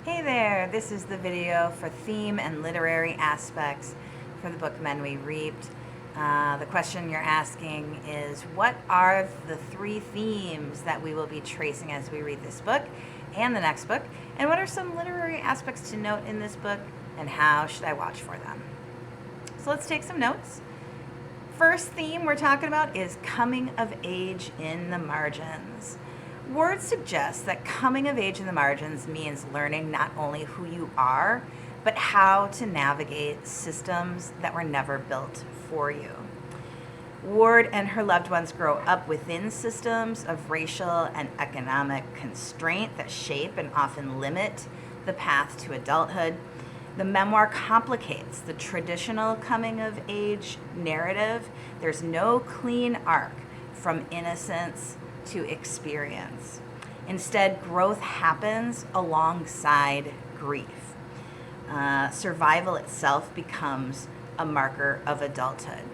Hey there, this is the video for theme and literary aspects for the book Men We Reaped. The question you're asking is, what are the 3 themes that we will be tracing as we read this book and the next book? And what are some literary aspects to note in this book, and how should I watch for them? So let's take some notes. First theme we're talking about is coming of age in the margins. Ward suggests that coming of age in the margins means learning not only who you are, but how to navigate systems that were never built for you. Ward and her loved ones grow up within systems of racial and economic constraint that shape and often limit the path to adulthood. The memoir complicates the traditional coming of age narrative. There's no clean arc from innocence to experience. Instead, growth happens alongside grief. Survival itself becomes a marker of adulthood.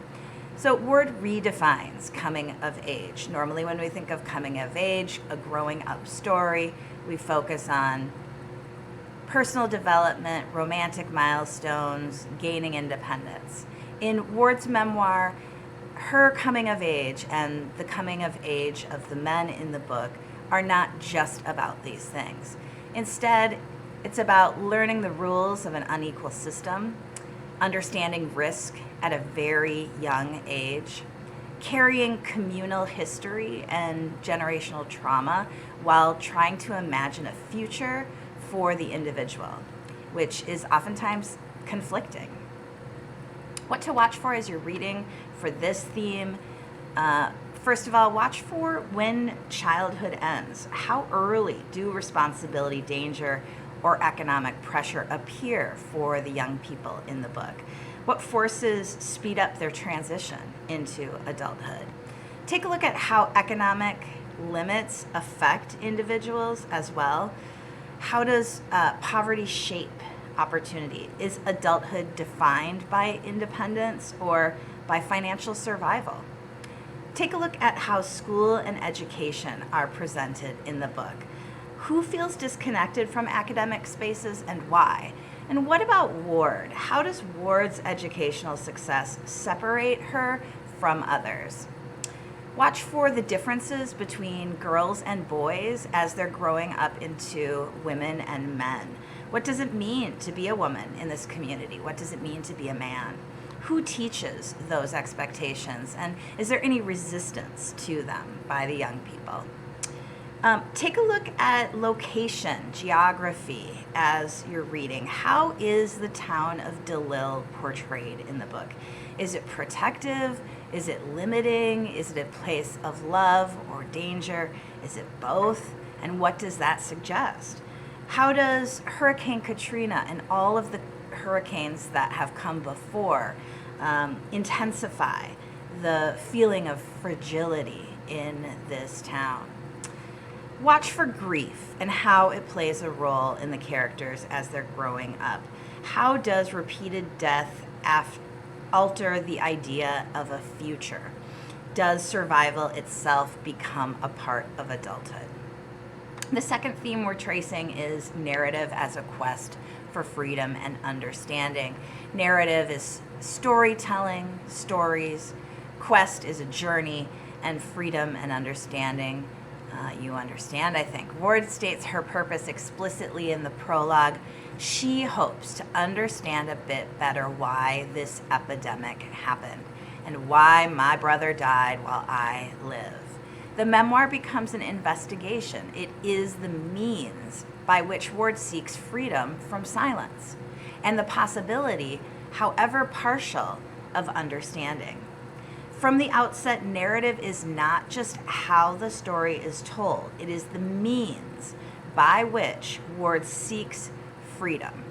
So Ward redefines coming of age. Normally when we think of coming of age, a growing up story, we focus on personal development, romantic milestones, gaining independence. In Ward's memoir, her coming of age and the coming of age of the men in the book are not just about these things. Instead, it's about learning the rules of an unequal system, understanding risk at a very young age, carrying communal history and generational trauma while trying to imagine a future for the individual, which is oftentimes conflicting. What to watch for as you're reading for this theme? First of all, watch for when childhood ends. How early do responsibility, danger, or economic pressure appear for the young people in the book? What forces speed up their transition into adulthood? Take a look at how economic limits affect individuals as well. How does poverty shape opportunity? Is adulthood defined by independence or by financial survival? Take a look at how school and education are presented in the book. Who feels disconnected from academic spaces and why? And what about Ward? How does Ward's educational success separate her from others? Watch for the differences between girls and boys as they're growing up into women and men. What does it mean to be a woman in this community? What does it mean to be a man? Who teaches those expectations? And is there any resistance to them by the young people? Take a look at location, geography as you're reading. How is the town of DeLille portrayed in the book? Is it protective? Is it limiting? Is it a place of love or danger? Is it both? And what does that suggest? How does Hurricane Katrina and all of the hurricanes that have come before intensify the feeling of fragility in this town? Watch for grief and how it plays a role in the characters as they're growing up. How does repeated death alter the idea of a future? Does survival itself become a part of adulthood? The second theme we're tracing is narrative as a quest for freedom and understanding. Narrative is storytelling, stories. Quest is a journey, and freedom and understanding. You understand, I think. Ward states her purpose explicitly in the prologue. She hopes to understand a bit better why this epidemic happened and why my brother died while I live. The memoir becomes an investigation. It is the means by which Ward seeks freedom from silence and the possibility, however partial, of understanding. From the outset, narrative is not just how the story is told. It is the means by which Ward seeks freedom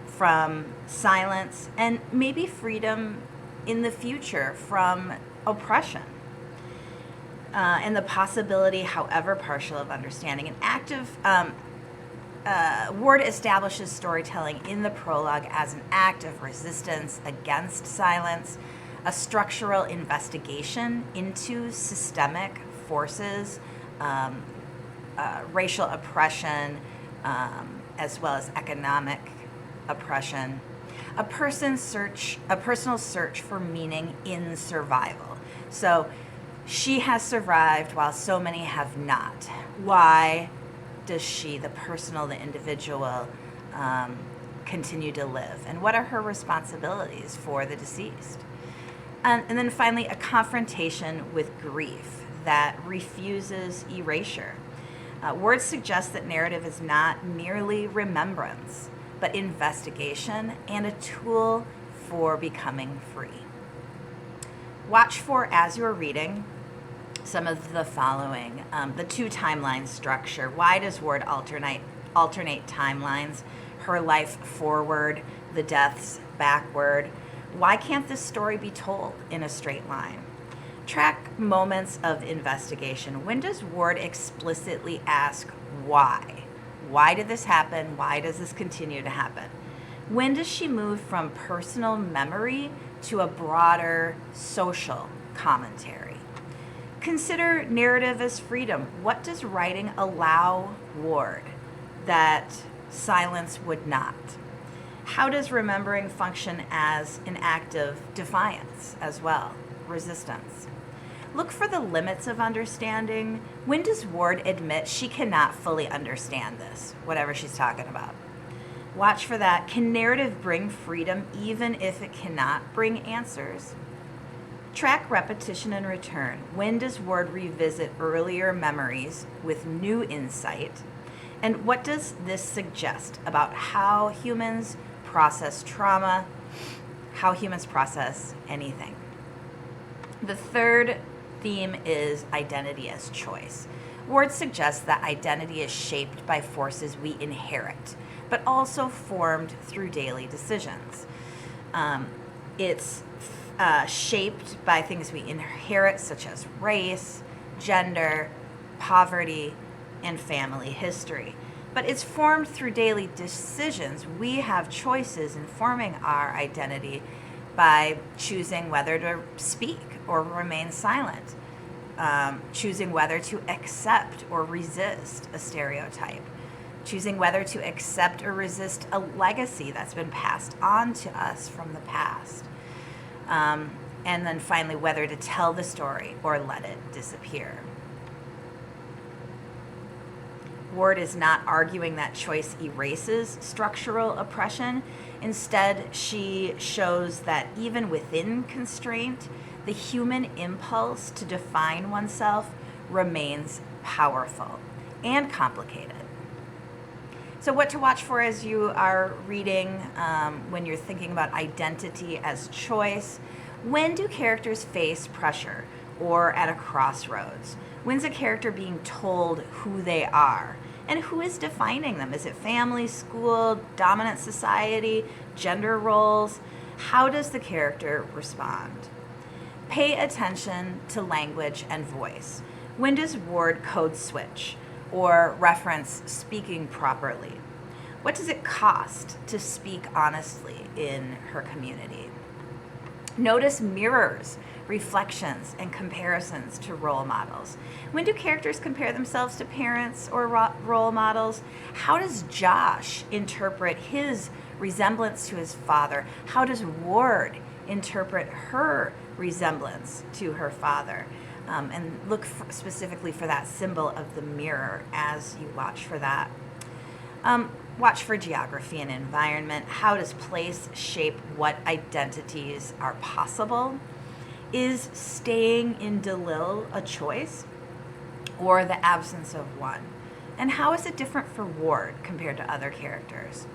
from silence and maybe freedom in the future from oppression. And the possibility, however partial, of understanding. An active Ward establishes storytelling in the prologue as an act of resistance against silence, a structural investigation into systemic forces, racial oppression, as well as economic oppression, a personal search for meaning in survival. So she has survived while so many have not. Why does she, the personal, the individual, continue to live? And what are her responsibilities for the deceased? And then finally, a confrontation with grief that refuses erasure. Words suggest that narrative is not merely remembrance, but investigation and a tool for becoming free. Watch for, as you're reading, some of the following. The two timeline structure. Why does Ward alternate timelines? Her life forward, the deaths backward. Why can't this story be told in a straight line? Track moments of investigation. When does Ward explicitly ask why? Why did this happen? Why does this continue to happen? When does she move from personal memory to a broader social commentary? Consider narrative as freedom. What does writing allow Ward that silence would not? How does remembering function as an act of defiance as well, resistance? Look for the limits of understanding. When does Ward admit she cannot fully understand this, whatever she's talking about? Watch for that. Can narrative bring freedom even if it cannot bring answers? Track repetition and return. When does Ward revisit earlier memories with new insight? And what does this suggest about how humans process trauma, how humans process anything? The third theme is identity as choice. Ward suggests that identity is shaped by forces we inherit, but also formed through daily decisions. It's shaped by things we inherit, such as race, gender, poverty, and family history. But it's formed through daily decisions. We have choices in forming our identity by choosing whether to speak or remain silent, choosing whether to accept or resist a stereotype, choosing whether to accept or resist a legacy that's been passed on to us from the past, and then finally whether to tell the story or let it disappear. Ward is not arguing that choice erases structural oppression. Instead, she shows that even within constraint, the human impulse to define oneself remains powerful and complicated. So what to watch for as you are reading, when you're thinking about identity as choice? When do characters face pressure or at a crossroads? When's a character being told who they are? And who is defining them? Is it family, school, dominant society, gender roles? How does the character respond? Pay attention to language and voice. When does Ward code switch or reference speaking properly? What does it cost to speak honestly in her community? Notice mirrors, reflections, and comparisons to role models. When do characters compare themselves to parents or role models? How does Josh interpret his resemblance to his father? How does Ward interpret her resemblance to her father? And look specifically for that symbol of the mirror as you watch for that. Watch for geography and environment. How does place shape what identities are possible? Is staying in DeLille a choice or the absence of one? And how is it different for Ward compared to other characters?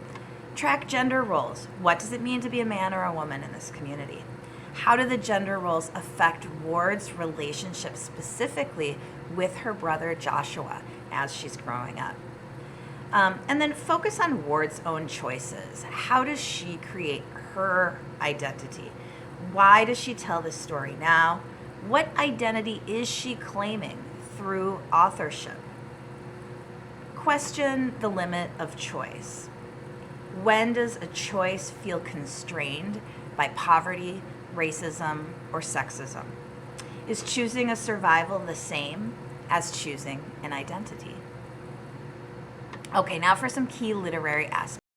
Track gender roles. What does it mean to be a man or a woman in this community? How do the gender roles affect Ward's relationship specifically with her brother Joshua as she's growing up? And then focus on Ward's own choices. How does she create her identity? Why does she tell this story now? What identity is she claiming through authorship? Question the limit of choice. When does a choice feel constrained by poverty, racism, or sexism? Is choosing a survival the same as choosing an identity? Okay, now for some key literary aspects.